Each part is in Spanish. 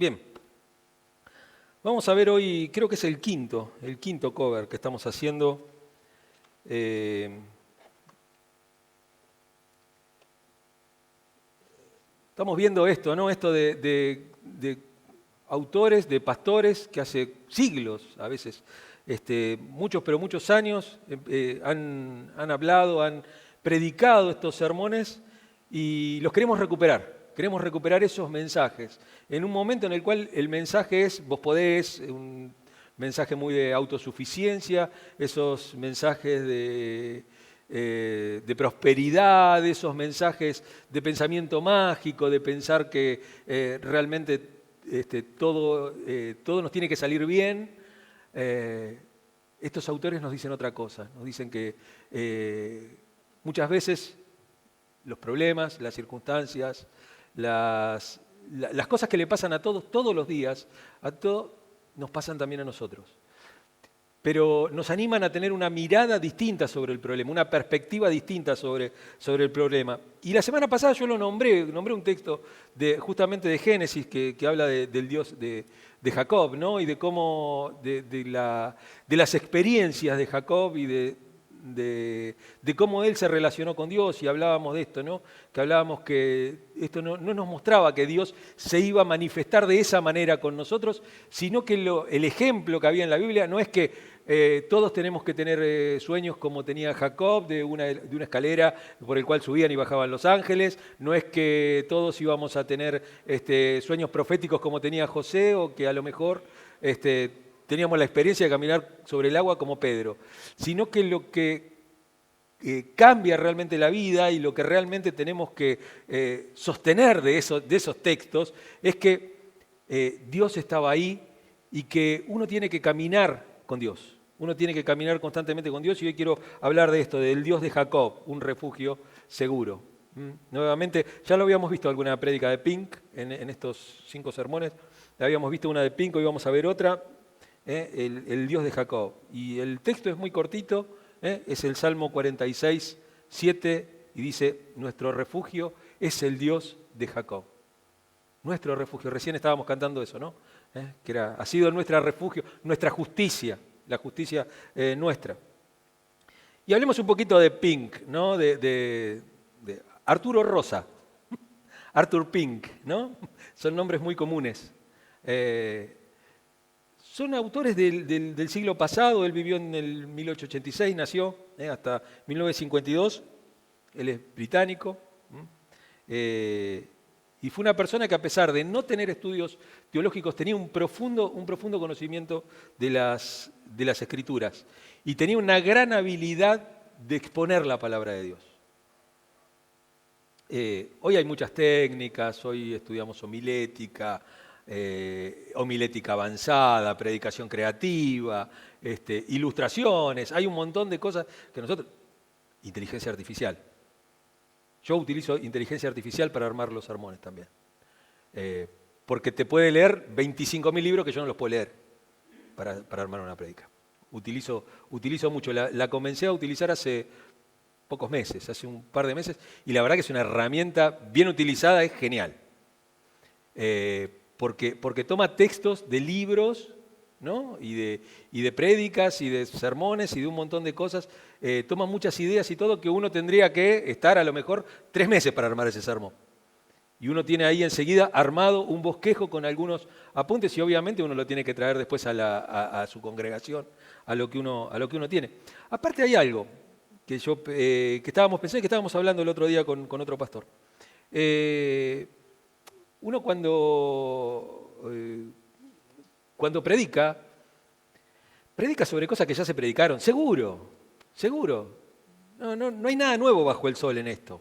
Bien, vamos a ver hoy, creo que es el quinto cover que estamos haciendo. Estamos viendo esto, ¿no? Esto de autores, de pastores que hace siglos, a veces, muchos, pero muchos años, han hablado, han predicado estos sermones y los queremos recuperar. Queremos recuperar esos mensajes. En un momento en el cual el mensaje es, vos podés, un mensaje muy de autosuficiencia, esos mensajes de prosperidad, esos mensajes de pensamiento mágico, de pensar que realmente todo nos tiene que salir bien. Estos autores nos dicen otra cosa, nos dicen que muchas veces los problemas, las circunstancias, las cosas que le pasan a todos los días, a todos nos pasan también a nosotros. Pero nos animan a tener una mirada distinta sobre el problema, una perspectiva distinta sobre el problema. Y la semana pasada yo nombré un texto justamente de Génesis que habla del Dios de Jacob, ¿no? Y de cómo, de las experiencias de Jacob y de cómo él se relacionó con Dios, y hablábamos de esto, ¿no? Que hablábamos que esto no nos mostraba que Dios se iba a manifestar de esa manera con nosotros, sino que el ejemplo que había en la Biblia no es que todos tenemos que tener sueños como tenía Jacob, de una escalera por el cual subían y bajaban los ángeles, no es que todos íbamos a tener sueños proféticos como tenía José, o que a lo mejor teníamos la experiencia de caminar sobre el agua como Pedro, sino que lo que cambia realmente la vida y lo que realmente tenemos que sostener de esos textos es que Dios estaba ahí y que uno tiene que caminar con Dios. Uno tiene que caminar constantemente con Dios, y hoy quiero hablar de esto, del Dios de Jacob, un refugio seguro. Nuevamente, ya lo habíamos visto en alguna prédica de Pink en estos 5 sermones, habíamos visto una de Pink, hoy vamos a ver otra. El Dios de Jacob. Y el texto es muy cortito, es el Salmo 46, 7, y dice: nuestro refugio es el Dios de Jacob. Nuestro refugio, recién estábamos cantando eso, ¿no? Que ha sido nuestro refugio, nuestra justicia, la justicia nuestra. Y hablemos un poquito de Pink, ¿no? De Arturo Rosa, Arthur Pink, ¿no? Son nombres muy comunes. Son autores del siglo pasado. Él vivió en el 1886, nació hasta 1952. Él es británico. Y fue una persona que, a pesar de no tener estudios teológicos, tenía un profundo conocimiento de las Escrituras. Y tenía una gran habilidad de exponer la palabra de Dios. Hoy hay muchas técnicas, hoy estudiamos homilética, homilética avanzada, predicación creativa, ilustraciones, hay un montón de cosas que nosotros... Inteligencia artificial. Yo utilizo inteligencia artificial para armar los sermones también. Porque te puede leer 25.000 libros que yo no los puedo leer para armar una prédica. Utilizo mucho, la comencé a utilizar hace pocos meses, hace un par de meses, y la verdad que es una herramienta bien utilizada, es genial. Porque toma textos de libros, ¿no? y de prédicas y de sermones y de un montón de cosas, toma muchas ideas y todo, que uno tendría que estar a lo mejor 3 meses para armar ese sermón. Y uno tiene ahí enseguida armado un bosquejo con algunos apuntes, y obviamente uno lo tiene que traer después a su congregación, a lo que uno tiene. Aparte hay algo que estábamos pensando y que estábamos hablando el otro día con otro pastor. Uno cuando predica sobre cosas que ya se predicaron, seguro. No hay nada nuevo bajo el sol en esto.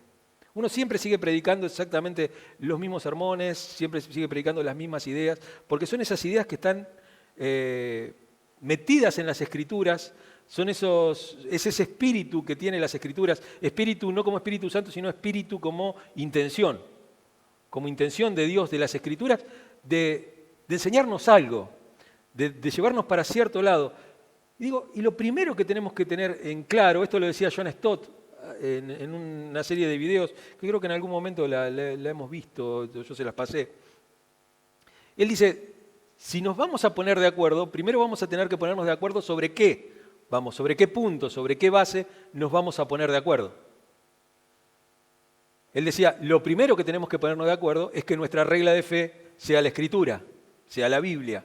Uno siempre sigue predicando exactamente los mismos sermones, siempre sigue predicando las mismas ideas, porque son esas ideas que están metidas en las Escrituras. Es ese espíritu que tiene las Escrituras, espíritu no como Espíritu Santo, sino espíritu como intención de Dios, de las Escrituras, de enseñarnos algo, de llevarnos para cierto lado. Y lo primero que tenemos que tener en claro, esto lo decía John Stott en una serie de videos, que creo que en algún momento la hemos visto, yo se las pasé, Él dice, si nos vamos a poner de acuerdo, primero vamos a tener que ponernos de acuerdo sobre qué. Vamos, sobre qué punto, sobre qué base nos vamos a poner de acuerdo. Él decía, lo primero que tenemos que ponernos de acuerdo es que nuestra regla de fe sea la Escritura, sea la Biblia.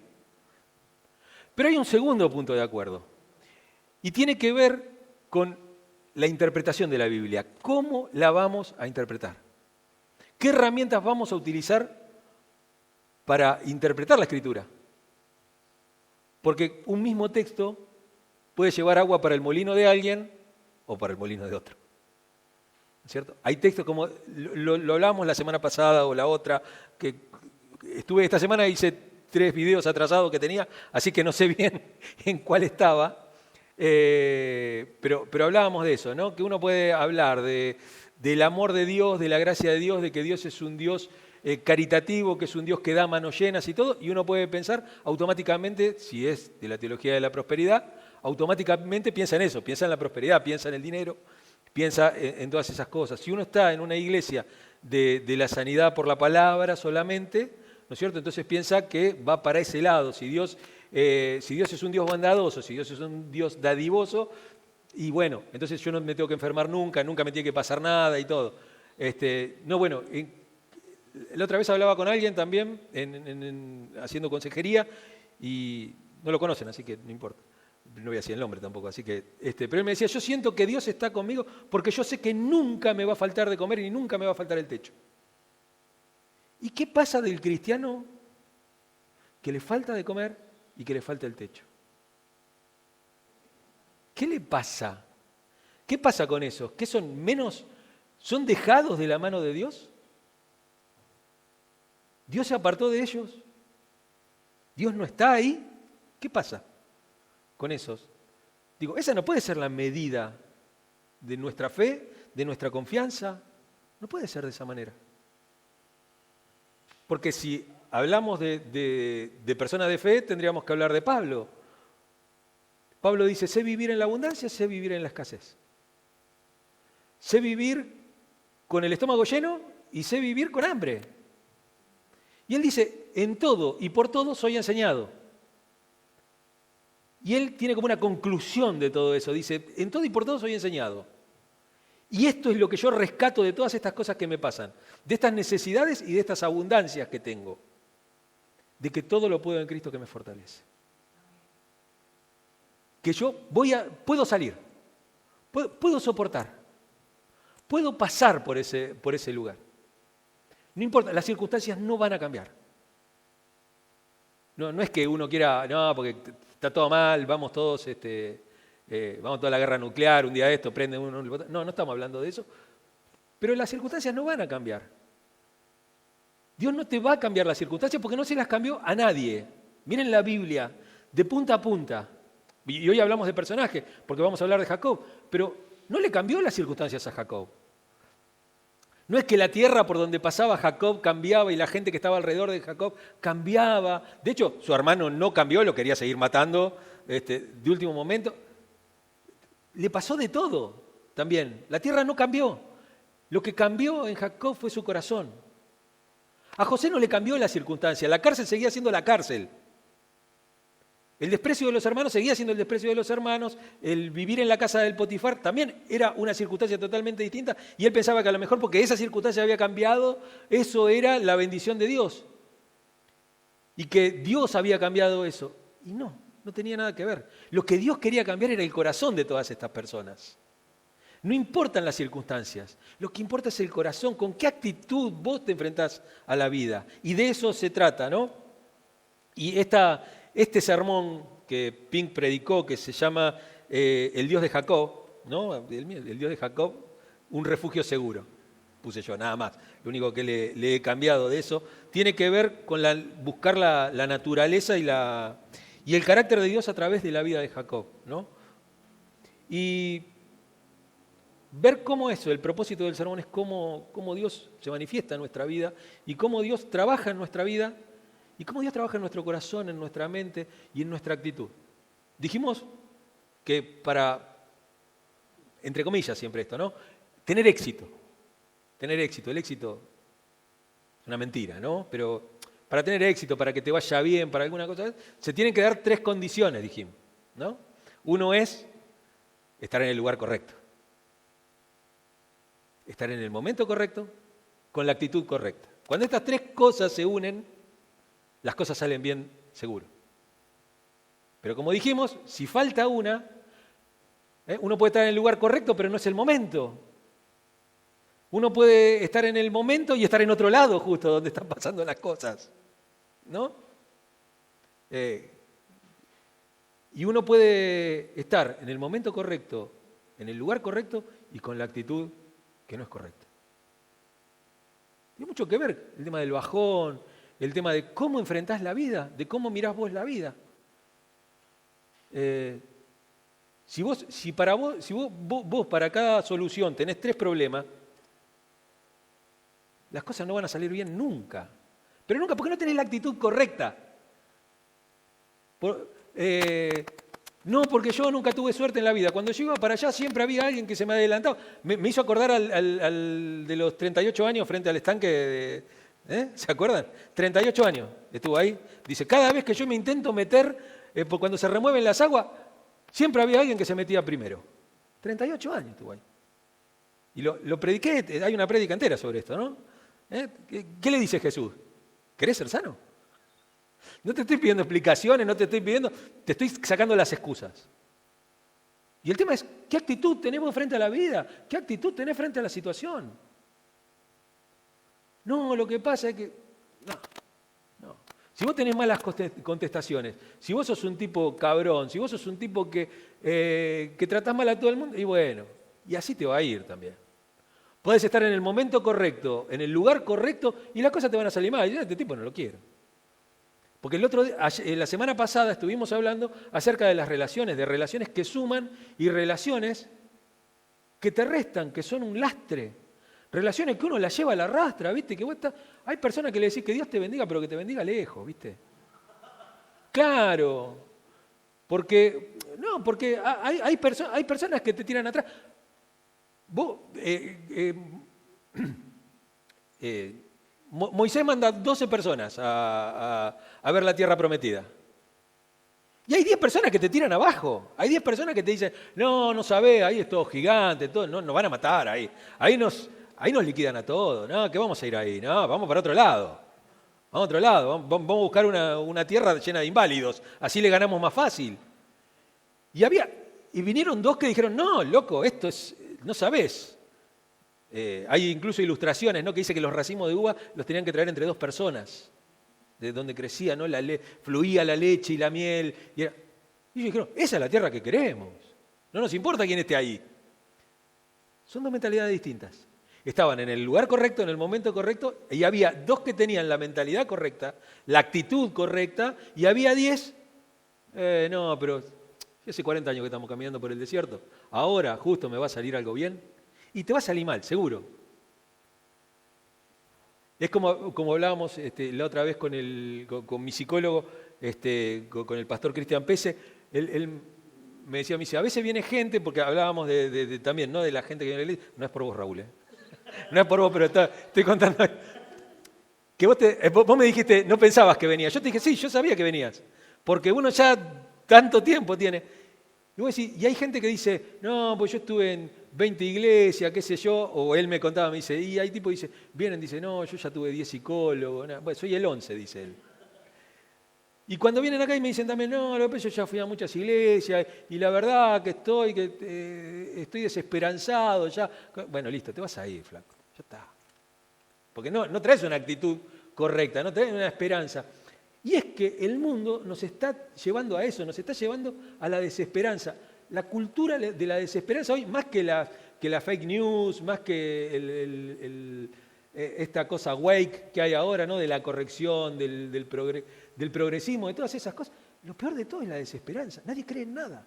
Pero hay un segundo punto de acuerdo, y tiene que ver con la interpretación de la Biblia. ¿Cómo la vamos a interpretar? ¿Qué herramientas vamos a utilizar para interpretar la Escritura? Porque un mismo texto puede llevar agua para el molino de alguien o para el molino de otro. ¿Cierto? Hay textos como, lo hablábamos la semana pasada o la otra, que esta semana hice 3 videos atrasados que tenía, así que no sé bien en cuál estaba, pero hablábamos de eso, ¿no? Que uno puede hablar del amor de Dios, de la gracia de Dios, de que Dios es un Dios caritativo, que es un Dios que da manos llenas y todo, y uno puede pensar automáticamente, si es de la teología de la prosperidad, automáticamente piensa en eso, piensa en la prosperidad, piensa en el dinero, piensa en todas esas cosas. Si uno está en una iglesia de la sanidad por la palabra solamente, ¿no es cierto? Entonces piensa que va para ese lado. Si Dios es un Dios bondadoso, si Dios es un Dios dadivoso, y bueno, entonces yo no me tengo que enfermar nunca me tiene que pasar nada y todo. No, bueno, la otra vez hablaba con alguien también haciendo consejería y no lo conocen, así que no importa. No voy a decir el nombre tampoco, así que, pero él me decía, yo siento que Dios está conmigo porque yo sé que nunca me va a faltar de comer y nunca me va a faltar el techo. ¿Y qué pasa del cristiano que le falta de comer y que le falta el techo? ¿Qué le pasa? ¿Qué pasa con esos? ¿Qué son menos? ¿Son dejados de la mano de Dios? ¿Dios se apartó de ellos? ¿Dios no está ahí? ¿Qué pasa con esos? Digo, esa no puede ser la medida de nuestra fe, de nuestra confianza. No puede ser de esa manera. Porque si hablamos de personas de fe, tendríamos que hablar de Pablo. Pablo dice, sé vivir en la abundancia, sé vivir en la escasez. Sé vivir con el estómago lleno y sé vivir con hambre. Y él dice, en todo y por todo soy enseñado. Y él tiene como una conclusión de todo eso. Dice, en todo y por todo soy enseñado. Y esto es lo que yo rescato de todas estas cosas que me pasan. De estas necesidades y de estas abundancias que tengo. De que todo lo puedo en Cristo que me fortalece. Que yo puedo salir. Puedo soportar. Puedo pasar por ese lugar. No importa, las circunstancias no van a cambiar. No es que uno quiera, no, porque está todo mal, vamos todos, vamos a toda la guerra nuclear, un día esto, prende uno. No estamos hablando de eso. Pero las circunstancias no van a cambiar. Dios no te va a cambiar las circunstancias porque no se las cambió a nadie. Miren la Biblia, de punta a punta. Y hoy hablamos de personajes, porque vamos a hablar de Jacob, pero no le cambió las circunstancias a Jacob. No es que la tierra por donde pasaba Jacob cambiaba y la gente que estaba alrededor de Jacob cambiaba. De hecho, su hermano no cambió, lo quería seguir matando de último momento. Le pasó de todo también. La tierra no cambió. Lo que cambió en Jacob fue su corazón. A José no le cambió la circunstancia. La cárcel seguía siendo la cárcel. El desprecio de los hermanos seguía siendo el desprecio de los hermanos, el vivir en la casa del Potifar también era una circunstancia totalmente distinta y él pensaba que a lo mejor porque esa circunstancia había cambiado, eso era la bendición de Dios y que Dios había cambiado eso. Y no tenía nada que ver. Lo que Dios quería cambiar era el corazón de todas estas personas. No importan las circunstancias, lo que importa es el corazón, con qué actitud vos te enfrentás a la vida. Y de eso se trata, ¿no? Y este sermón que Pink predicó, que se llama El Dios de Jacob, ¿no? El Dios de Jacob, un refugio seguro, puse yo, nada más. Lo único que le he cambiado de eso, tiene que ver con buscar la naturaleza y el carácter de Dios a través de la vida de Jacob, ¿no? Y ver cómo eso, el propósito del sermón es cómo Dios se manifiesta en nuestra vida y cómo Dios trabaja en nuestra vida y cómo Dios trabaja en nuestro corazón, en nuestra mente y en nuestra actitud. Dijimos que para, entre comillas siempre esto, ¿no? Tener éxito. El éxito es una mentira, ¿no? Pero para tener éxito, para que te vaya bien, para alguna cosa, se tienen que dar 3 condiciones, dijimos, ¿no? Uno es estar en el lugar correcto. Estar en el momento correcto, con la actitud correcta. Cuando estas 3 cosas se unen, las cosas salen bien seguro. Pero como dijimos, si falta una, uno puede estar en el lugar correcto, pero no es el momento. Uno puede estar en el momento y estar en otro lado, justo donde están pasando las cosas, ¿no? Y uno puede estar en el momento correcto, en el lugar correcto y con la actitud que no es correcta. Tiene mucho que ver el tema del bajón, el tema de cómo enfrentás la vida, de cómo mirás vos la vida. Si vos para cada solución tenés 3 problemas, las cosas no van a salir bien nunca. Pero nunca, porque no tenés la actitud correcta. No, porque yo nunca tuve suerte en la vida. Cuando yo iba para allá siempre había alguien que se me adelantaba. Me hizo acordar al de los 38 años frente al estanque ¿se acuerdan? 38 años estuvo ahí. Dice, cada vez que yo me intento meter, cuando se remueven las aguas, siempre había alguien que se metía primero. 38 años estuvo ahí. Y lo prediqué, hay una prédica entera sobre esto, ¿no? ¿Qué le dice Jesús? ¿Querés ser sano? No te estoy pidiendo explicaciones, no te estoy pidiendo, te estoy sacando las excusas. Y el tema es, ¿qué actitud tenemos frente a la vida? ¿Qué actitud tenés frente a la situación? No, lo que pasa es que... No. Si vos tenés malas contestaciones, si vos sos un tipo cabrón, si vos sos un tipo que tratás mal a todo el mundo, y bueno, y así te va a ir también. Podés estar en el momento correcto, en el lugar correcto, y las cosas te van a salir mal. Y yo, este tipo no lo quiero. Porque la semana pasada estuvimos hablando acerca de las relaciones, de relaciones que suman y relaciones que te restan, que son un lastre. Relaciones que uno las lleva a la rastra, ¿viste? Hay personas que le decís que Dios te bendiga, pero que te bendiga lejos, ¿viste? Claro. Porque hay personas que te tiran atrás. Moisés manda 12 personas a ver la tierra prometida. Y hay 10 personas que te tiran abajo. Hay 10 personas que te dicen, no sabés, ahí es todo gigante, todo, no, nos van a matar ahí. Ahí nos liquidan a todos. No, que vamos a ir ahí, no, vamos para otro lado. Vamos a otro lado, vamos a buscar una tierra llena de inválidos. Así le ganamos más fácil. Y vinieron 2 que dijeron, no, loco, esto es, no sabés. Hay incluso ilustraciones, ¿no? Que dice que los racimos de uva los tenían que traer entre 2 personas, de donde crecía, ¿no? Fluía la leche y la miel. Y ellos dijeron, esa es la tierra que queremos. No nos importa quién esté ahí. Son 2 mentalidades distintas. Estaban en el lugar correcto, en el momento correcto, y había 2 que tenían la mentalidad correcta, la actitud correcta, y había 10, no, pero hace 40 años que estamos caminando por el desierto, ahora justo me va a salir algo bien. Y te va a salir mal, seguro. Es como hablábamos la otra vez con mi psicólogo, con el pastor Cristian Pese. Él me dice, a veces viene gente, porque hablábamos también, ¿no? De la gente que viene a la iglesia. No es por vos, Raúl, No es por vos, pero estoy contando. Que vos me dijiste, no pensabas que venías. Yo te dije, sí, yo sabía que venías. Porque uno ya tanto tiempo tiene. Y vos decís, y hay gente que dice, no, pues yo estuve en 20 iglesias, qué sé yo, o él me contaba, me dice, y hay tipo que vienen, dice, no, yo ya tuve 10 psicólogos, bueno, soy el 11, dice él. Y cuando vienen acá y me dicen también, no, yo ya fui a muchas iglesias, y la verdad que estoy desesperanzado, ya. Bueno, listo, te vas a ir, flaco, ya está. Porque no traes una actitud correcta, no traes una esperanza. Y es que el mundo nos está llevando a eso, nos está llevando a la desesperanza. La cultura de la desesperanza hoy, más que la fake news, más que esta cosa wake que hay ahora, ¿no? De la corrección, del progresismo, de todas esas cosas, lo peor de todo es la desesperanza. Nadie cree en nada.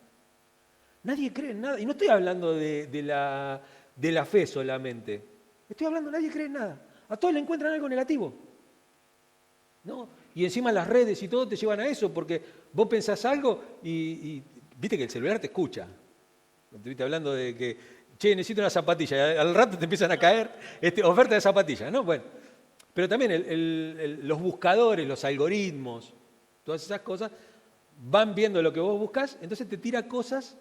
Nadie cree en nada. Y no estoy hablando de la fe solamente. Estoy hablando, nadie cree en nada. A todos le encuentran algo negativo. ¿No? Y encima las redes y todo te llevan a eso, porque vos pensás algo y viste que el celular te escucha. Estuviste hablando de que, che, necesito una zapatilla, al rato te empiezan a caer ofertas de zapatillas, ¿no? Bueno, Pero también los buscadores, los algoritmos, todas esas cosas, van viendo lo que vos buscás, entonces te tira cosas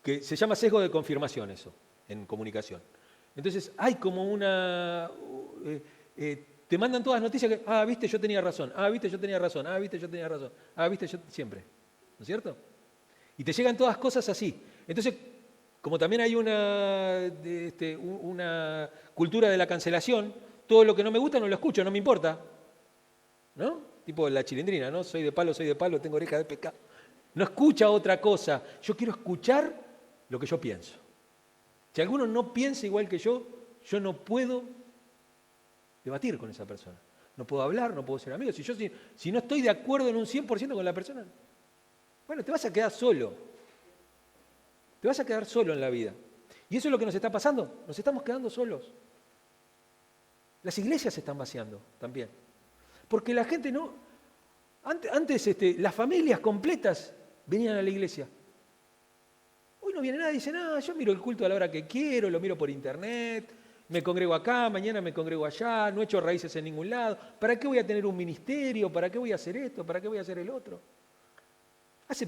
que se llama sesgo de confirmación eso, en comunicación. Entonces hay como una... te mandan todas noticias que, viste, yo tenía razón, viste, yo tenía razón, viste, yo tenía razón, viste, yo siempre. ¿No es cierto? Y te llegan todas cosas así. Entonces, como también hay una cultura de la cancelación, todo lo que no me gusta no lo escucho, no me importa. ¿No? Tipo la chilindrina, ¿no? Soy de palo, tengo oreja de pescado. No escucha otra cosa. Yo quiero escuchar lo que yo pienso. Si alguno no piensa igual que yo no puedo debatir con esa persona. No puedo hablar, no puedo ser amigo. Si no estoy de acuerdo en un 100% con la persona, bueno, te vas a quedar solo. Te vas a quedar solo en la vida. Y eso es lo que nos está pasando. Nos estamos quedando solos. Las iglesias se están vaciando también. Porque la gente no... Antes las familias completas venían a la iglesia. Hoy no viene nadie y dice, yo miro el culto a la hora que quiero, lo miro por internet, me congrego acá, mañana me congrego allá, no echo raíces en ningún lado. ¿Para qué voy a tener un ministerio? ¿Para qué voy a hacer esto? ¿Para qué voy a hacer el otro? Hace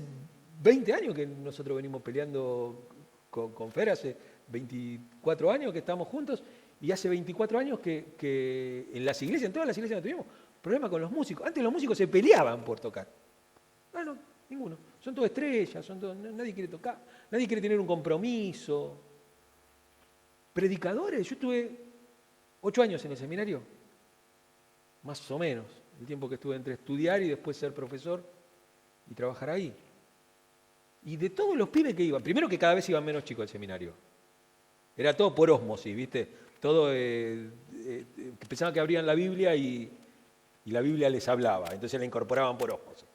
20 años que nosotros venimos peleando con Fer, hace 24 años que estamos juntos, y hace 24 años que en las iglesias, en todas las iglesias no tuvimos problema con los músicos. Antes los músicos se peleaban por tocar. No, ninguno. Son todos estrellas, nadie quiere tocar, nadie quiere tener un compromiso. Predicadores, yo estuve 8 años en el seminario, más o menos, el tiempo que estuve entre estudiar y después ser profesor y trabajar ahí. Y de todos los pibes que iban, primero que cada vez iban menos chicos al seminario. Era todo por ósmosis, ¿viste? Todo, pensaban que abrían la Biblia y la Biblia les hablaba, entonces la incorporaban por ósmosis.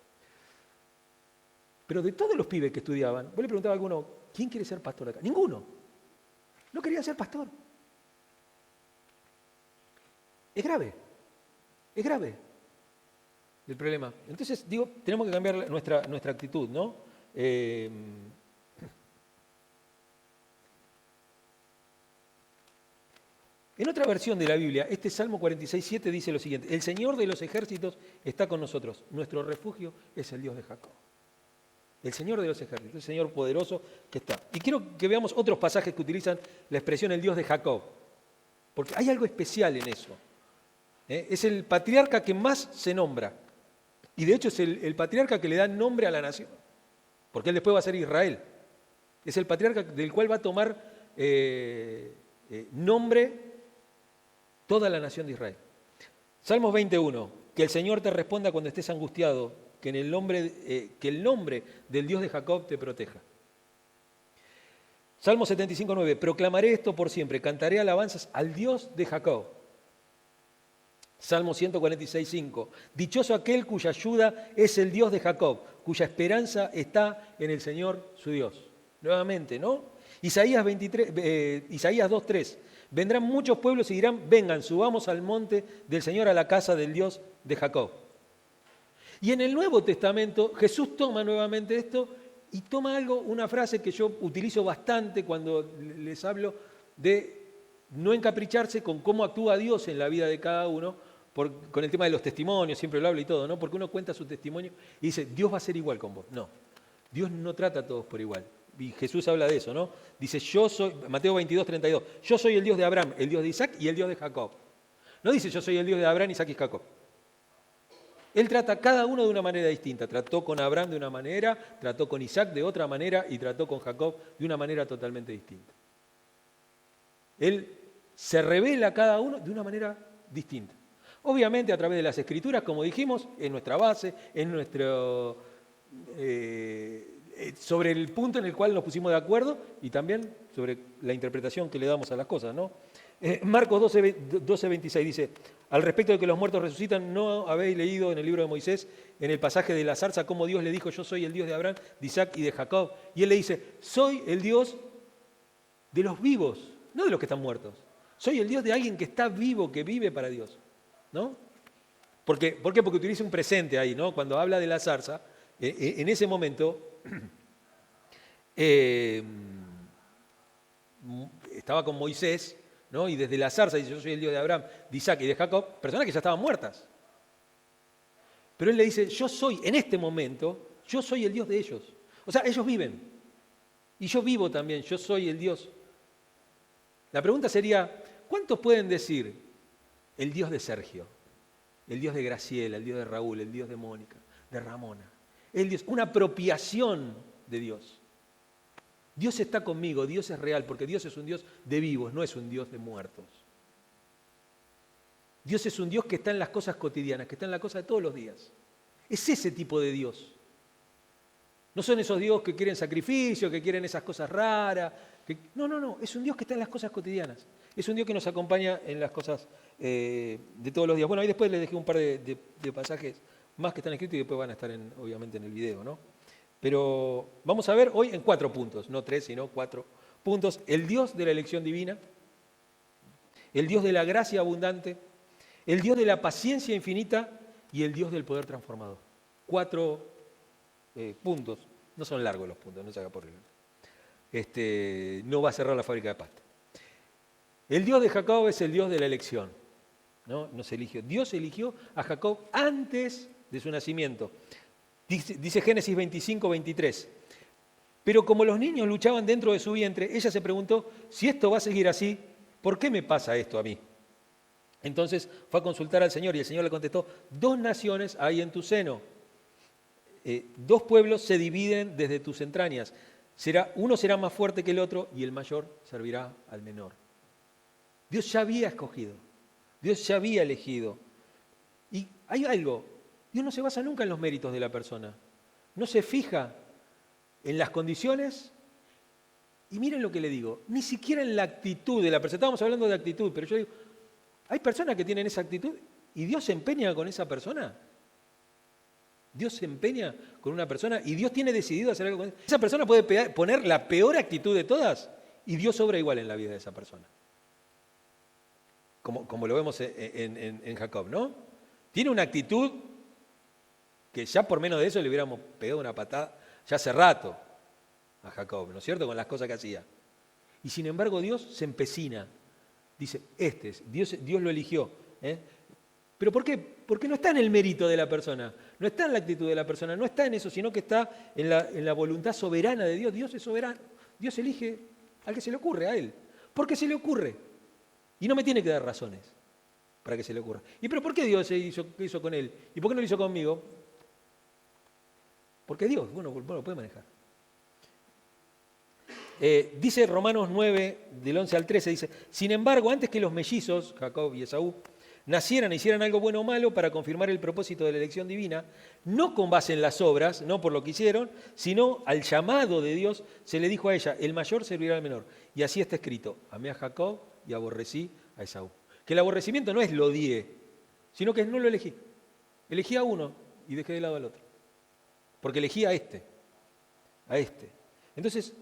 Pero de todos los pibes que estudiaban, vos le preguntabas a alguno, ¿quién quiere ser pastor acá? Ninguno. No quería ser pastor. Es grave el problema. Entonces, digo, tenemos que cambiar nuestra actitud, ¿no? En otra versión de la Biblia, este Salmo 46:7 dice lo siguiente: el Señor de los ejércitos está con nosotros, nuestro refugio es el Dios de Jacob. El Señor de los ejércitos, el Señor poderoso que está. Y quiero que veamos otros pasajes que utilizan la expresión el Dios de Jacob, porque hay algo especial en eso. Es el patriarca que más se nombra, y de hecho es el patriarca que le da nombre a la nación, porque él después va a ser Israel. Es el patriarca del cual va a tomar nombre toda la nación de Israel. Salmos 21, que el Señor te responda cuando estés angustiado, que el nombre del Dios de Jacob te proteja. Salmo 75:9, proclamaré esto por siempre, cantaré alabanzas al Dios de Jacob. Salmo 146:5, dichoso aquel cuya ayuda es el Dios de Jacob, cuya esperanza está en el Señor su Dios. Nuevamente, ¿no? Isaías 2:3, vendrán muchos pueblos y dirán, vengan, subamos al monte del Señor, a la casa del Dios de Jacob. Y en el Nuevo Testamento Jesús toma nuevamente esto y toma una frase que yo utilizo bastante cuando les hablo de no encapricharse con cómo actúa Dios en la vida de cada uno, con el tema de los testimonios, siempre lo hablo y todo, ¿no? Porque uno cuenta su testimonio y dice, Dios va a ser igual con vos. No, Dios no trata a todos por igual. Y Jesús habla de eso, ¿no? Dice, yo soy, Mateo 22:32, yo soy el Dios de Abraham, el Dios de Isaac y el Dios de Jacob. No dice, yo soy el Dios de Abraham, Isaac y Jacob. Él trata a cada uno de una manera distinta. Trató con Abraham de una manera, trató con Isaac de otra manera y trató con Jacob de una manera totalmente distinta. Él se revela a cada uno de una manera distinta. Obviamente a través de las Escrituras, como dijimos, es nuestra base, es nuestro... sobre el punto en el cual nos pusimos de acuerdo y también sobre la interpretación que le damos a las cosas, ¿no? Marcos 12:26 dice, al respecto de que los muertos resucitan, ¿no habéis leído en el libro de Moisés, en el pasaje de la zarza, cómo Dios le dijo, yo soy el Dios de Abraham, de Isaac y de Jacob? Y él le dice, soy el Dios de los vivos, no de los que están muertos. Soy el Dios de alguien que está vivo, que vive para Dios, ¿no? ¿Por qué? Porque utiliza un presente ahí, ¿no? Cuando habla de la zarza, en ese momento estaba con Moisés, ¿no? Y desde la zarza dice, yo soy el Dios de Abraham, de Isaac y de Jacob, personas que ya estaban muertas. Pero él le dice, yo soy, en este momento, yo soy el Dios de ellos. O sea, ellos viven. Y yo vivo también, yo soy el Dios. La pregunta sería, ¿cuántos pueden decir el Dios de Sergio, el Dios de Graciela, el Dios de Raúl, el Dios de Mónica, de Ramona? El Dios, una apropiación de Dios. Dios está conmigo, Dios es real, porque Dios es un Dios de vivos, no es un Dios de muertos. Dios es un Dios que está en las cosas cotidianas, que está en las cosas de todos los días. Es ese tipo de Dios. No son esos Dios que quieren sacrificio, que quieren esas cosas raras. No, es un Dios que está en las cosas cotidianas. Es un Dios que nos acompaña en las cosas de todos los días. Bueno, ahí después les dejé un par de pasajes más que están escritos y después van a estar obviamente en el video, ¿no? Pero vamos a ver hoy en 4 puntos, no 3, sino 4 puntos. El Dios de la elección divina, el Dios de la gracia abundante, el Dios de la paciencia infinita y el Dios del poder transformador. 4 puntos. No son largos los puntos, no se haga por no va a cerrar la fábrica de pasta. El Dios de Jacob es el Dios de la elección, ¿no? Nos eligió. Dios eligió a Jacob antes de su nacimiento. Dice Génesis 25, 23. Pero como los niños luchaban dentro de su vientre, ella se preguntó, si esto va a seguir así, ¿por qué me pasa esto a mí? Entonces fue a consultar al Señor y el Señor le contestó, 2 naciones hay en tu seno, 2 pueblos se dividen desde tus entrañas. Uno será más fuerte que el otro y el mayor servirá al menor. Dios ya había escogido, Dios ya había elegido. Y hay algo, Dios no se basa nunca en los méritos de la persona, no se fija en las condiciones y miren lo que le digo, ni siquiera en la actitud de la persona. Estábamos hablando de actitud, pero yo digo, hay personas que tienen esa actitud y Dios se empeña con esa persona. Dios se empeña con una persona y Dios tiene decidido hacer algo con ella. Esa persona puede poner la peor actitud de todas y Dios obra igual en la vida de esa persona. Como lo vemos en Jacob, ¿no? Tiene una actitud que ya por menos de eso le hubiéramos pegado una patada ya hace rato a Jacob, ¿no es cierto? Con las cosas que hacía. Y sin embargo Dios se empecina. Dice, Dios lo eligió. ¿Pero por qué? Porque no está en el mérito de la persona, no está en la actitud de la persona, no está en eso, sino que está en la voluntad soberana de Dios. Dios es soberano. Dios elige al que se le ocurre, a Él. Porque se le ocurre. Y no me tiene que dar razones para que se le ocurra. ¿Y pero por qué Dios hizo con él? ¿Y por qué no lo hizo conmigo? Porque Dios, bueno, lo puede manejar. Dice Romanos 9, del 11 al 13, dice, sin embargo, antes que los mellizos, Jacob y Esaú, nacieran e hicieran algo bueno o malo para confirmar el propósito de la elección divina, no con base en las obras, no por lo que hicieron, sino al llamado de Dios, se le dijo a ella, el mayor servirá al menor. Y así está escrito, amé a Jacob y aborrecí a Esaú. Que el aborrecimiento no es lo odié, sino que no lo elegí. Elegí a uno y dejé de lado al otro. Porque elegí a este. Entonces,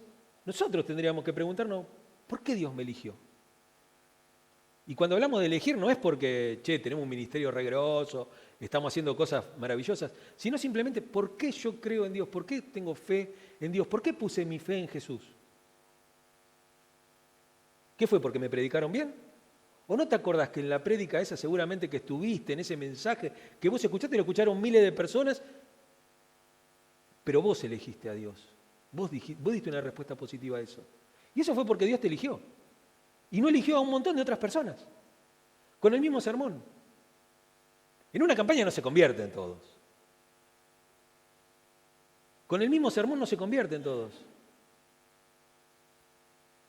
nosotros tendríamos que preguntarnos, ¿por qué Dios me eligió? Y cuando hablamos de elegir no es porque, tenemos un ministerio regroso, estamos haciendo cosas maravillosas, sino simplemente, ¿por qué yo creo en Dios? ¿Por qué tengo fe en Dios? ¿Por qué puse mi fe en Jesús? ¿Qué fue? ¿Porque me predicaron bien? ¿O no te acordás que en la prédica esa seguramente que estuviste, en ese mensaje, que vos escuchaste y lo escucharon miles de personas, pero vos elegiste a Dios? Vos diste una respuesta positiva a eso. Y eso fue porque Dios te eligió. Y no eligió a un montón de otras personas. Con el mismo sermón. En una campaña no se convierten todos. Con el mismo sermón no se convierten todos.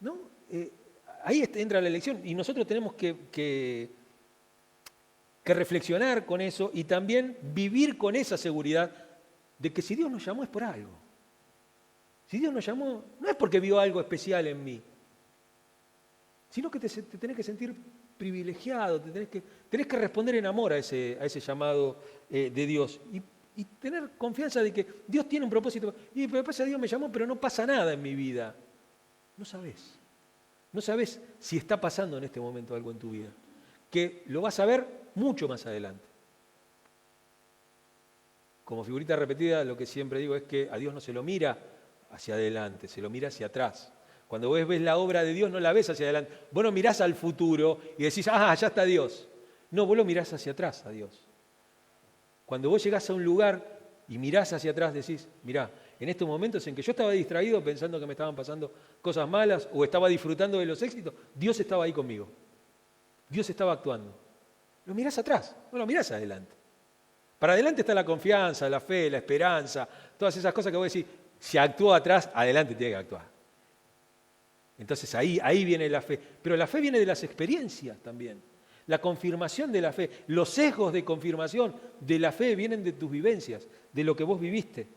¿No? Ahí entra la elección y nosotros tenemos que reflexionar con eso y también vivir con esa seguridad de que si Dios nos llamó es por algo. Si Dios nos llamó no es porque vio algo especial en mí, sino que te tenés que sentir privilegiado, tenés que responder en amor a ese llamado de Dios y tener confianza de que Dios tiene un propósito. Y me pasa, Dios me llamó, pero no pasa nada en mi vida. No sabés. No sabés si está pasando en este momento algo en tu vida, que lo vas a ver mucho más adelante. Como figurita repetida, lo que siempre digo es que a Dios no se lo mira hacia adelante, se lo mira hacia atrás. Cuando vos ves la obra de Dios, no la ves hacia adelante. Vos no mirás al futuro y decís, allá está Dios. No, vos lo mirás hacia atrás a Dios. Cuando vos llegás a un lugar y mirás hacia atrás, decís, mirá, en estos momentos en que yo estaba distraído pensando que me estaban pasando cosas malas o estaba disfrutando de los éxitos, Dios estaba ahí conmigo. Dios estaba actuando. Lo mirás atrás, no lo mirás adelante. Para adelante está la confianza, la fe, la esperanza, todas esas cosas que vos decís, si actuó atrás, adelante tiene que actuar. Entonces ahí viene la fe. Pero la fe viene de las experiencias también. La confirmación de la fe, los sesgos de confirmación de la fe vienen de tus vivencias, de lo que vos viviste.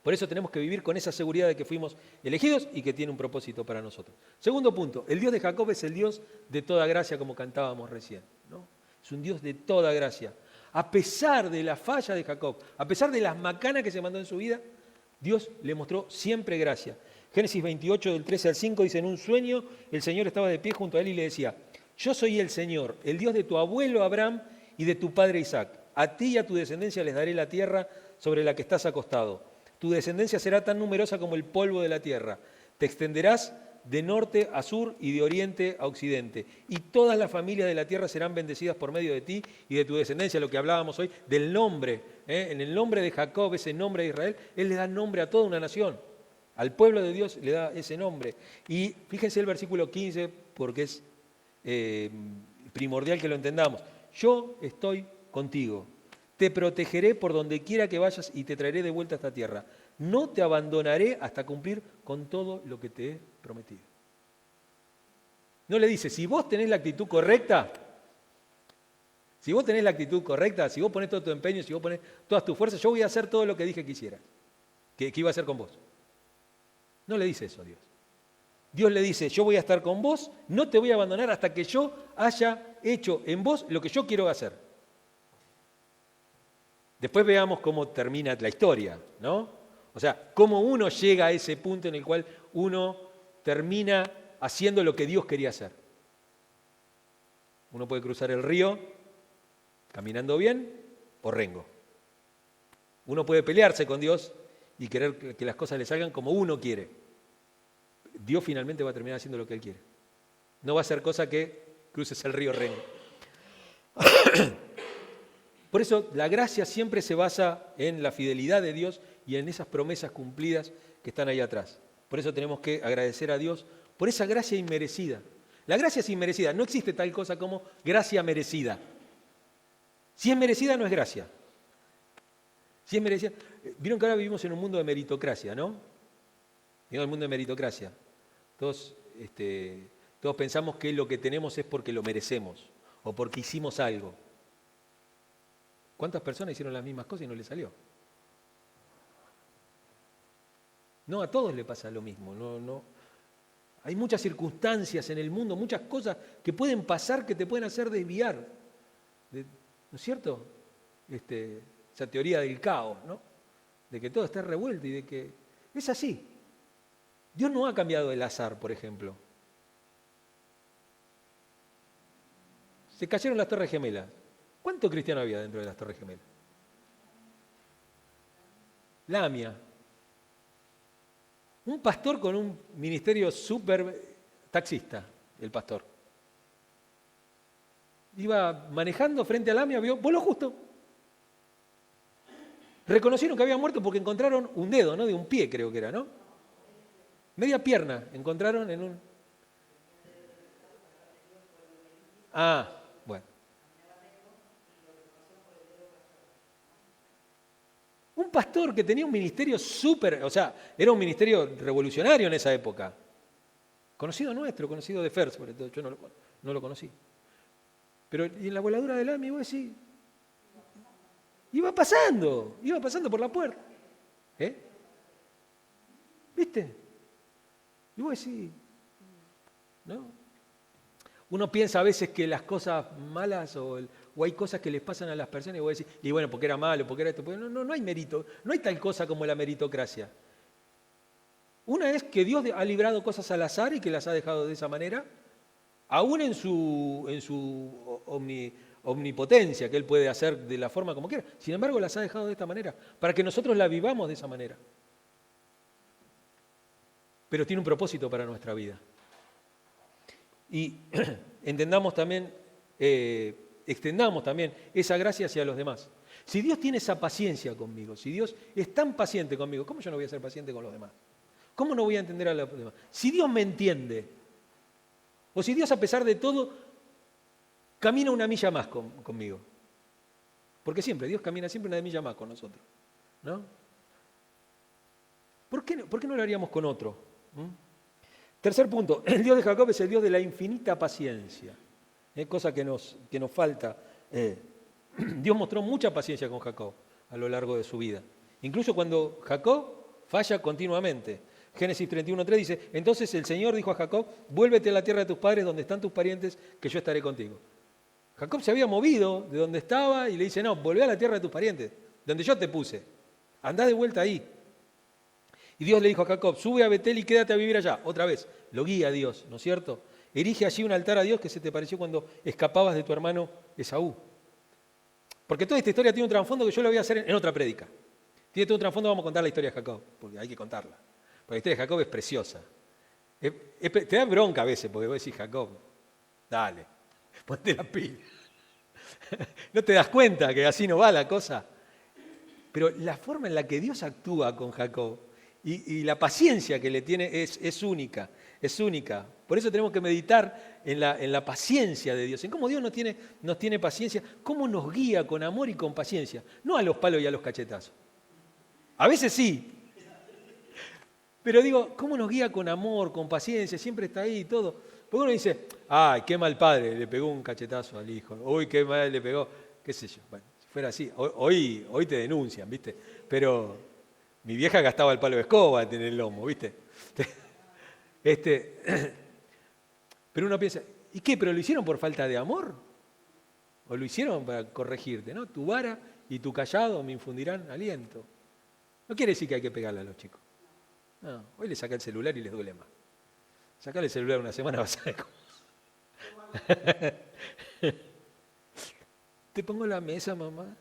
Por eso tenemos que vivir con esa seguridad de que fuimos elegidos y que tiene un propósito para nosotros. Segundo punto, el Dios de Jacob es el Dios de toda gracia, como cantábamos recién, ¿no? Es un Dios de toda gracia. A pesar de la falla de Jacob, a pesar de las macanas que se mandó en su vida, Dios le mostró siempre gracia. Génesis 28, del 13 al 5, dice, en un sueño el Señor estaba de pie junto a él y le decía, yo soy el Señor, el Dios de tu abuelo Abraham y de tu padre Isaac. A ti y a tu descendencia les daré la tierra sobre la que estás acostado. Tu descendencia será tan numerosa como el polvo de la tierra. Te extenderás de norte a sur y de oriente a occidente. Y todas las familias de la tierra serán bendecidas por medio de ti y de tu descendencia, lo que hablábamos hoy, del nombre. En el nombre de Jacob, ese nombre de Israel, Él le da nombre a toda una nación. Al pueblo de Dios le da ese nombre. Y fíjense el versículo 15, porque es primordial que lo entendamos. Yo estoy contigo. Te protegeré por donde quiera que vayas y te traeré de vuelta a esta tierra. No te abandonaré hasta cumplir con todo lo que te he prometido. No le dice, si vos tenés la actitud correcta, si vos pones todo tu empeño, si vos pones todas tus fuerzas, yo voy a hacer todo lo que dije que hicieras, que iba a hacer con vos. No le dice eso a Dios. Dios le dice, yo voy a estar con vos, no te voy a abandonar hasta que yo haya hecho en vos lo que yo quiero hacer. Después veamos cómo termina la historia, ¿no? O sea, cómo uno llega a ese punto en el cual uno termina haciendo lo que Dios quería hacer. Uno puede cruzar el río caminando bien o rengo. Uno puede pelearse con Dios y querer que las cosas le salgan como uno quiere. Dios finalmente va a terminar haciendo lo que Él quiere. No va a ser cosa que cruces el río rengo. Por eso la gracia siempre se basa en la fidelidad de Dios y en esas promesas cumplidas que están ahí atrás. Por eso tenemos que agradecer a Dios por esa gracia inmerecida. La gracia es inmerecida, no existe tal cosa como gracia merecida. Si es merecida, no es gracia. Si es merecida, vieron que ahora vivimos en un mundo de meritocracia, ¿no? En el mundo de meritocracia. Todos pensamos que lo que tenemos es porque lo merecemos o porque hicimos algo. ¿Cuántas personas hicieron las mismas cosas y no les salió? No, a todos le pasa lo mismo. No. Hay muchas circunstancias en el mundo, muchas cosas que pueden pasar que te pueden hacer desviar. ¿No es cierto? Esa teoría del caos, ¿no? De que todo está revuelto y de que es así. Dios no ha cambiado el azar, por ejemplo. Se cayeron las Torres Gemelas. ¿Cuántos cristianos había dentro de las Torres Gemelas? Lamia. Un pastor con un ministerio súper taxista, el pastor. Iba manejando frente a Lamia, vio, voló justo. Reconocieron que había muerto porque encontraron un dedo, ¿no? De un pie creo que era, ¿no? Media pierna encontraron en un... Bueno. Un pastor que tenía un ministerio súper, o sea, era un ministerio revolucionario en esa época. Conocido nuestro, conocido de Fer, sobre todo, yo no lo conocí. Pero y en la voladura del AMI, vos decís, iba pasando por la puerta. ¿Viste? Y vos decís, ¿no? Uno piensa a veces que las cosas malas o hay cosas que les pasan a las personas y vos decís, y bueno, porque era malo, porque era esto. No hay mérito, no hay tal cosa como la meritocracia. Una es que Dios ha librado cosas al azar y que las ha dejado de esa manera, aún en su omnipotencia, que Él puede hacer de la forma como quiera. Sin embargo, las ha dejado de esta manera, para que nosotros la vivamos de esa manera. pero tiene un propósito para nuestra vida. Y entendamos también, extendamos también esa gracia hacia los demás. Si Dios tiene esa paciencia conmigo, si Dios es tan paciente conmigo, ¿cómo yo no voy a ser paciente con los demás? ¿Cómo no voy a entender a los demás? Si Dios me entiende, o si Dios a pesar de todo camina una milla más conmigo. Porque Dios camina siempre una milla más con nosotros, ¿no? ¿Por qué no lo haríamos con otro? Tercer punto, el Dios de Jacob es el Dios de la infinita paciencia, cosa que nos falta. Dios mostró mucha paciencia con Jacob a lo largo de su vida, incluso cuando Jacob falla continuamente. Génesis 31:3 dice, entonces el Señor dijo a Jacob, vuélvete a la tierra de tus padres, donde están tus parientes, que yo estaré contigo. Jacob se había movido de donde estaba y le dice, no, volvé a la tierra de tus parientes, donde yo te puse, andá de vuelta ahí. Y Dios le dijo a Jacob, sube a Betel y quédate a vivir allá. Otra vez, lo guía a Dios, ¿no es cierto? Erige allí un altar a Dios que se te pareció cuando escapabas de tu hermano Esaú. Porque toda esta historia tiene un trasfondo que yo lo voy a hacer en otra prédica. Tiene todo un trasfondo, vamos a contar la historia de Jacob, porque hay que contarla. Porque la historia de Jacob es preciosa. Te da bronca a veces, porque vos decís, Jacob, dale, ponte la pila. No te das cuenta que así no va la cosa. Pero la forma en la que Dios actúa con Jacob y la paciencia que le tiene es única, es única. Por eso tenemos que meditar en la paciencia de Dios, en cómo Dios nos tiene paciencia, cómo nos guía con amor y con paciencia, no a los palos y a los cachetazos. A veces sí, pero digo, cómo nos guía con amor, con paciencia, siempre está ahí y todo. Porque uno dice, ay, qué mal padre, le pegó un cachetazo al hijo, uy, qué mal le pegó, qué sé yo. Bueno, si fuera así, hoy te denuncian, ¿viste? Pero mi vieja gastaba el palo de escoba en el lomo, ¿viste? Pero uno piensa, ¿y qué? ¿Pero lo hicieron por falta de amor? ¿O lo hicieron para corregirte, no? Tu vara y tu callado me infundirán aliento. No quiere decir que hay que pegarle a los chicos. No, hoy le saca el celular y les duele más. Sacale el celular una semana, vas a ver cómo. ¿Te pongo la mesa, mamá?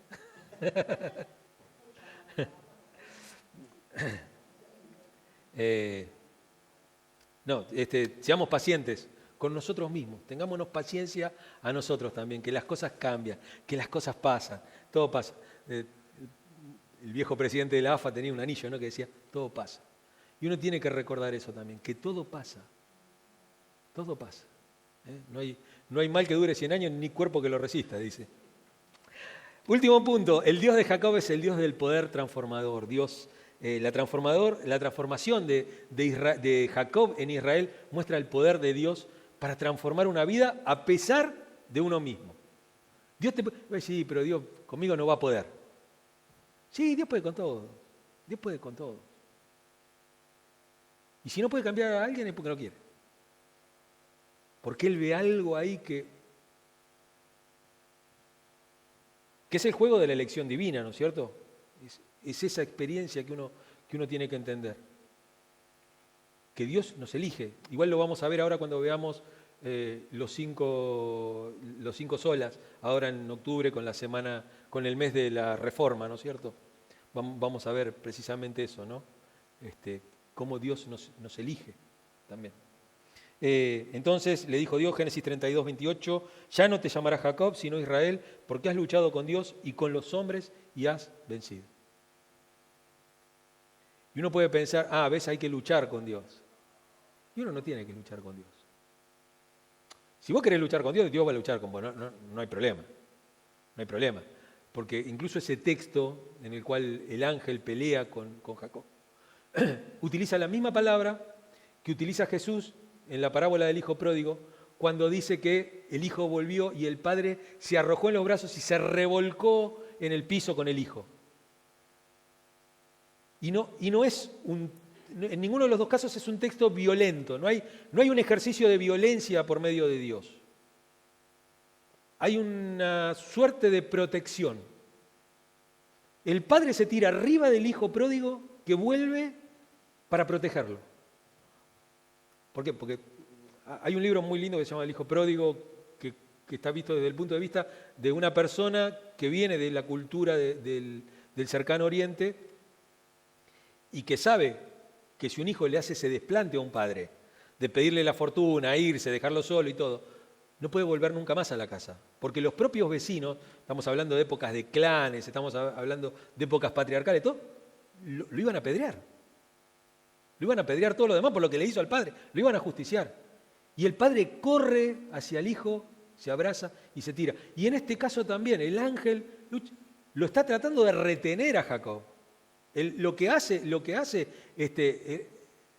Seamos pacientes con nosotros mismos, tengámonos paciencia a nosotros también, que las cosas cambian, que las cosas pasan, todo pasa. El viejo presidente de la AFA tenía un anillo, ¿no?, que decía, todo pasa. Y uno tiene que recordar eso también, que todo pasa, todo pasa. No hay mal que dure 100 años ni cuerpo que lo resista, dice. Último punto, el Dios de Jacob es el Dios del poder transformador. Dios, la transformación de Jacob en Israel muestra el poder de Dios para transformar una vida a pesar de uno mismo. Dios te puede decir, sí, pero Dios conmigo no va a poder. Sí, Dios puede con todo. Dios puede con todo. Y si no puede cambiar a alguien es porque no quiere. Porque Él ve algo ahí que es el juego de la elección divina, ¿no es cierto? Es esa experiencia que uno tiene que entender. Que Dios nos elige. Igual lo vamos a ver ahora cuando veamos los cinco solas, ahora en octubre con el mes de la Reforma, ¿no es cierto? Vamos a ver precisamente eso, ¿no? Cómo Dios nos elige también. Entonces le dijo Dios, Génesis 32:28, ya no te llamarás Jacob, sino Israel, porque has luchado con Dios y con los hombres y has vencido. Y uno puede pensar, a veces hay que luchar con Dios. Y uno no tiene que luchar con Dios. Si vos querés luchar con Dios, Dios va a luchar con vos, no hay problema. No hay problema. Porque incluso ese texto en el cual el ángel pelea con Jacob, utiliza la misma palabra que utiliza Jesús en la parábola del hijo pródigo, cuando dice que el hijo volvió y el padre se arrojó en los brazos y se revolcó en el piso con el hijo. Y no es en ninguno de los dos casos es un texto violento, no hay un ejercicio de violencia por medio de Dios. Hay una suerte de protección. El padre se tira arriba del hijo pródigo que vuelve para protegerlo. ¿Por qué? Porque hay un libro muy lindo que se llama El hijo pródigo, que está visto desde el punto de vista de una persona que viene de la cultura del cercano oriente y que sabe que si un hijo le hace ese desplante a un padre, de pedirle la fortuna, irse, dejarlo solo y todo, no puede volver nunca más a la casa. Porque los propios vecinos, estamos hablando de épocas de clanes, estamos hablando de épocas patriarcales, todo, lo iban a apedrear. Lo iban a apedrear todo lo demás por lo que le hizo al padre, lo iban a justiciar. Y el padre corre hacia el hijo, se abraza y se tira. Y en este caso también el ángel lo está tratando de retener a Jacob. Lo que hace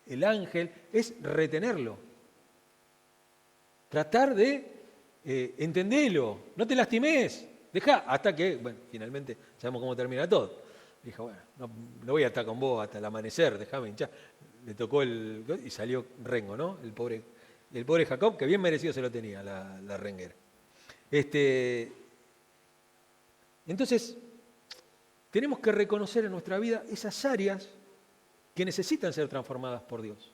el ángel es retenerlo. Tratar de entenderlo, no te lastimes, deja hasta que, bueno, finalmente sabemos cómo termina todo. Dijo, bueno, no voy a estar con vos hasta el amanecer, déjame hinchar. Le tocó y salió rengo, ¿no? El pobre Jacob, que bien merecido se lo tenía la renguera. Entonces, tenemos que reconocer en nuestra vida esas áreas que necesitan ser transformadas por Dios.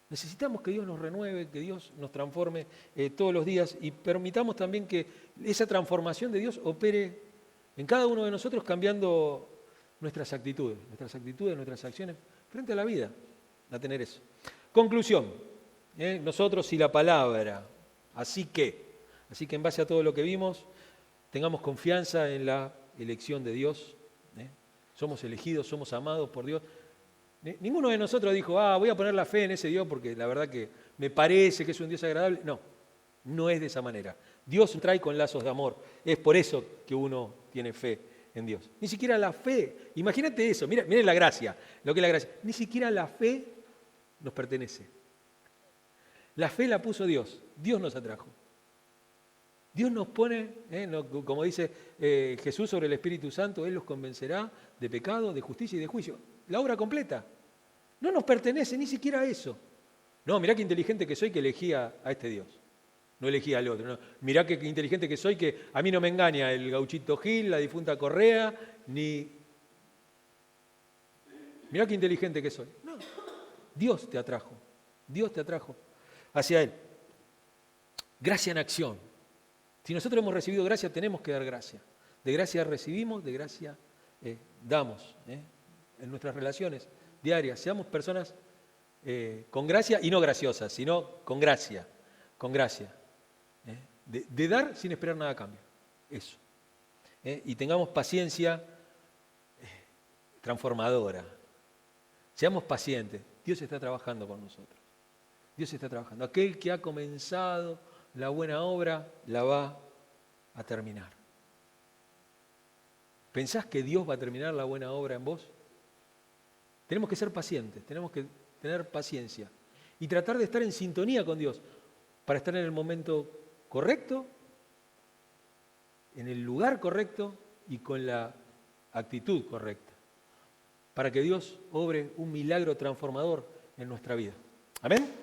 Necesitamos que Dios nos renueve, que Dios nos transforme todos los días y permitamos también que esa transformación de Dios opere en cada uno de nosotros cambiando nuestras actitudes, nuestras acciones frente a la vida, a tener eso. Conclusión, nosotros y la palabra, así que en base a todo lo que vimos, tengamos confianza en la elección de Dios, somos elegidos, somos amados por Dios. Ninguno de nosotros dijo, voy a poner la fe en ese Dios porque la verdad que me parece que es un Dios agradable. No es de esa manera. Dios trae con lazos de amor. Es por eso que uno tiene fe en Dios. Ni siquiera la fe, imagínate eso, miren la gracia, lo que es la gracia. Ni siquiera la fe nos pertenece. La fe la puso Dios, Dios nos atrajo. Dios nos pone, como dice Jesús sobre el Espíritu Santo, Él los convencerá de pecado, de justicia y de juicio. La obra completa. No nos pertenece ni siquiera a eso. No, mirá qué inteligente que soy que elegía a este Dios. No elegía al otro. No. Mirá qué inteligente que soy que a mí no me engaña el gauchito Gil, la difunta Correa, ni... Mirá qué inteligente que soy. No, Dios te atrajo. Dios te atrajo hacia Él. Gracia en acción. Si nosotros hemos recibido gracia, tenemos que dar gracia. De gracia recibimos, de gracia damos. En nuestras relaciones diarias. Seamos personas con gracia y no graciosas, sino con gracia. Con gracia. De dar sin esperar nada a cambio. Eso. Y tengamos paciencia transformadora. Seamos pacientes. Dios está trabajando con nosotros. Dios está trabajando. Aquel que ha comenzado la buena obra la va a terminar. ¿Pensás que Dios va a terminar la buena obra en vos? Tenemos que ser pacientes, tenemos que tener paciencia y tratar de estar en sintonía con Dios para estar en el momento correcto, en el lugar correcto y con la actitud correcta, para que Dios obre un milagro transformador en nuestra vida. Amén.